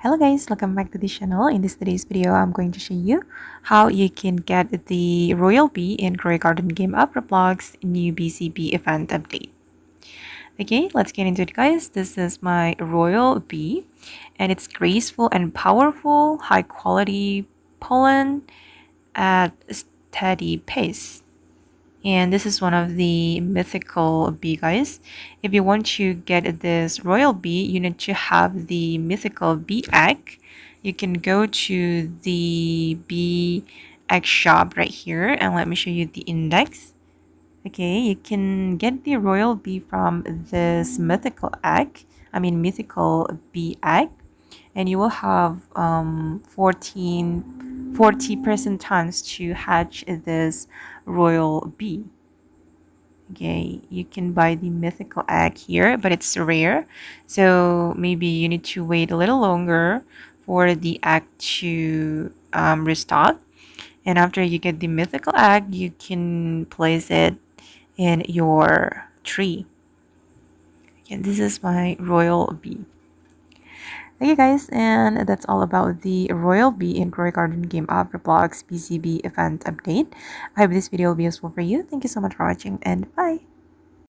Hello guys, welcome back to the channel. In this today's video, I'm going to show you how you can get the Royal Bee in Grey Garden Game Up Roblox new BCB event update. Okay, let's get into it guys. This is my Royal Bee and it's graceful and powerful, high quality pollen at a steady pace. And this is one of the mythical bee guys. If you want to get this royal bee, you need to have the mythical bee egg. You can go to the bee egg shop right here and let me show you the index. Okay, you can get the royal bee from this mythical egg. Mythical bee egg, and you will have 40% chance to hatch this royal bee. Okay, you can buy the mythical egg here, but it's rare, so maybe you need to wait a little longer for the egg to restock. And after you get the mythical egg, you can place it in your tree. Again, this is my royal bee. Thank you guys, and that's all about the Royal Bee in Grey Garden Game Up Roblox BCB event update. I hope this video will be useful for you. Thank you so much for watching, and bye!